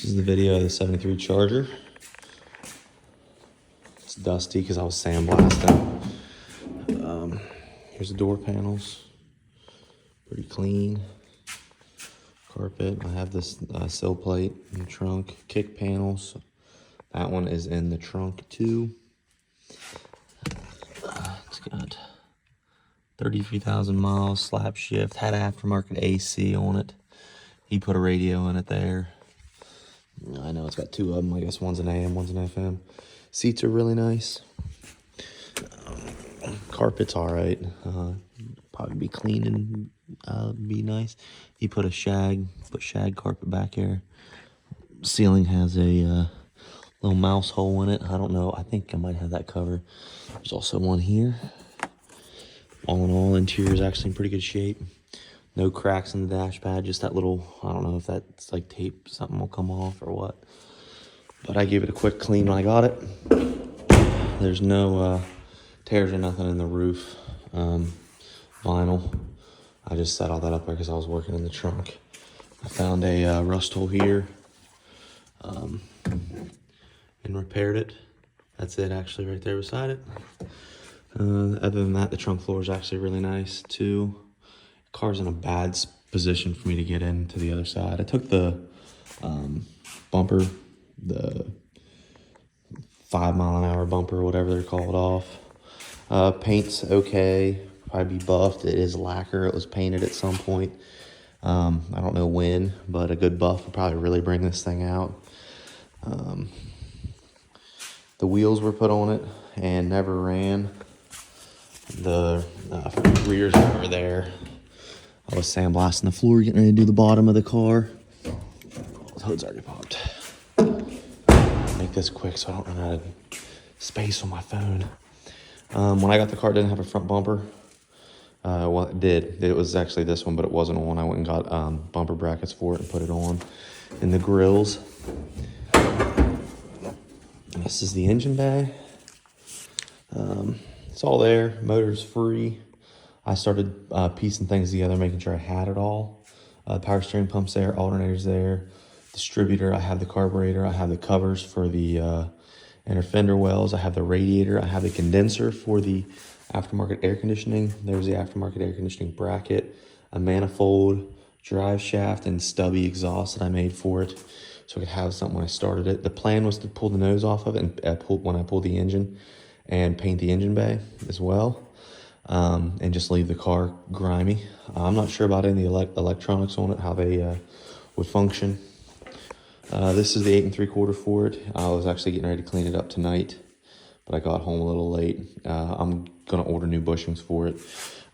is the video of the 73 Charger. It's dusty because I was sandblasting. Here's the door panels. Pretty clean. Carpet. I have this sill plate in the trunk. Kick panels. That one is in the trunk too. It's got 33,000 miles, slap shift, had aftermarket AC on it. He put a radio in it there. I know it's got two of them. I guess one's an AM, one's an FM. Seats are really nice. Carpet's all right. Probably be clean and be nice. He put shag carpet back here. Ceiling has a little mouse hole in it. I don't know. I think I might have that covered. There's also one here. All in all, interior is actually in pretty good shape. No cracks in the dash pad. Just that little, I don't know if that's like tape, something will come off or what. But I gave it a quick clean when I got it. There's no tears or nothing in the roof. Vinyl. I just set all that up there because I was working in the trunk. I found a rust hole here and repaired it. That's it actually right there beside it. Other than that, the trunk floor is actually really nice too. Car's in a bad position for me to get into the other side. I took the bumper, the 5 mile an hour bumper, whatever they're called, off. Paint's okay, probably be buffed. It is lacquer. It was painted at some point. I don't know when, but a good buff would probably really bring this thing out. The wheels were put on it and never ran. The rears were there. I was sandblasting the floor, getting ready to do the bottom of the car. The hood's already popped. Make this quick so I don't run out of space on my phone. When I got the car, it didn't have a front bumper. Well, it did. It was actually this one, but it wasn't on. I went and got bumper brackets for it and put it on. And the grills. This is the engine bay. It's all there. Motor's free. I started piecing things together, making sure I had it all. Power steering pump's there, alternator's there, distributor. I have the carburetor. I have the covers for the inner fender wells. I have the radiator. I have the condenser for the aftermarket air conditioning. There's the aftermarket air conditioning bracket, a manifold, drive shaft, and stubby exhaust that I made for it, so I could have something when I started it. The plan was to pull the nose off of it and when I pull the engine and paint the engine bay as well. And just leave the car grimy. I'm not sure about any electronics on it, how they would function. This is the 8 3/4 for it. I was actually getting ready to clean it up tonight, but I got home a little late. I'm gonna order new bushings for it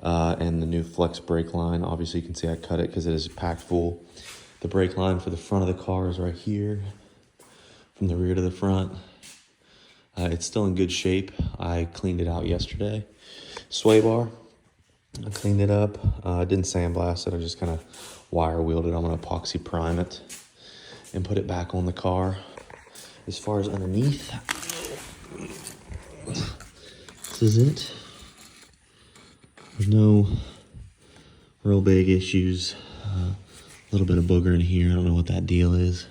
and the new flex brake line. Obviously you can see I cut it because it is packed full. The brake line for the front of the car is right here, from the rear to the front. It's still in good shape. I cleaned it out yesterday. Sway bar, I cleaned it up. I didn't sandblast it. I just kind of wire wheeled it. I'm gonna epoxy prime it and put it back on the car. As far as underneath, this is it. There's no real big issues. A little bit of booger in here. I don't know what that deal is.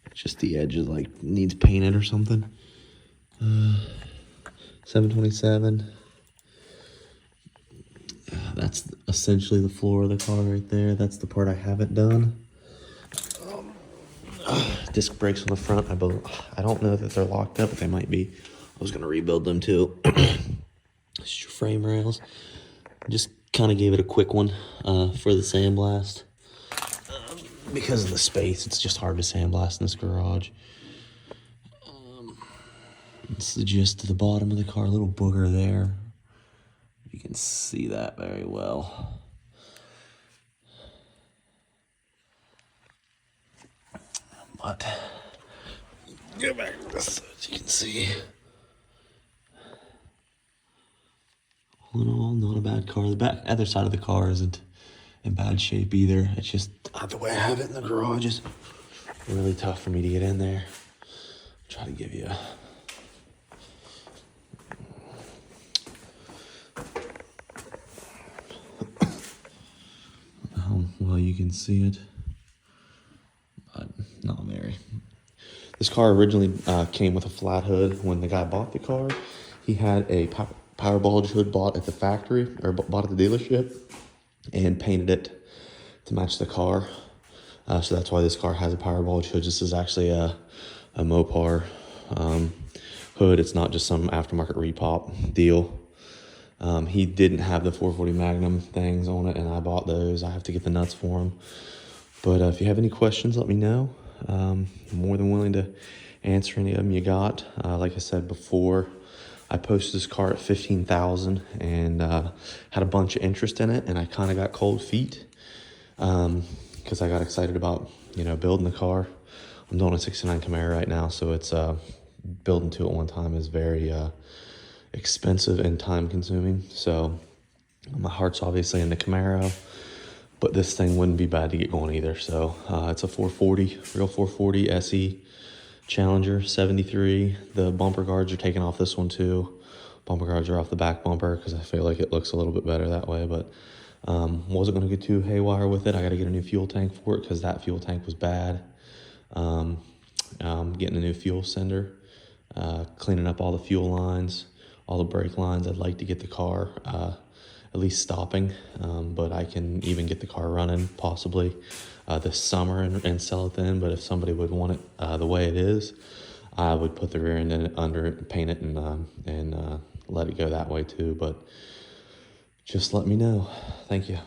It's just the edge is like needs painted or something. 727. That's essentially the floor of the car right there. That's the part I haven't done. Disc brakes on the front. I don't know that they're locked up, but they might be. I was gonna rebuild them too. Just your frame rails. Just kind of gave it a quick one for the sandblast. Because of the space, it's just hard to sandblast in this garage. It's just to the bottom of the car, a little booger there. You can see that very well. But go back to this so that you can see. All in all, not a bad car. The other side of the car isn't in bad shape either. It's just the way I have it in the garage is really tough for me to get in there. Try to give you how well you can see it, but not very. This car originally came with a flat hood. When the guy bought the car, he had a power bulge hood bought at the factory, or bought at the dealership, and painted it to match the car. So that's why this car has a power bulge hood. This is actually a Mopar hood. It's not just some aftermarket repop deal. He didn't have the 440 Magnum things on it, and I bought those. I have to get the nuts for him. But if you have any questions, let me know. I'm more than willing to answer any of them you got. Like I said before, I posted this car at 15,000 and had a bunch of interest in it, and I kind of got cold feet because I got excited about, building the car. I'm doing a 69 Camaro right now, so it's building two at one time is very expensive and time consuming. So my heart's obviously in the Camaro, but this thing wouldn't be bad to get going either. So it's a 440, real 440 SE Challenger 73. The bumper guards are taken off this one too. Bumper guards are off the back bumper because I feel like it looks a little bit better that way, but wasn't going to get too haywire with it. I got to get a new fuel tank for it because that fuel tank was bad. Getting a new fuel sender, cleaning up all the fuel lines, all the brake lines. I'd like to get the car at least stopping, but I can even get the car running possibly this summer and sell it then. But if somebody would want it the way it is, I would put the rear end in it, under it, paint it, and let it go that way too. But just let me know. Thank you.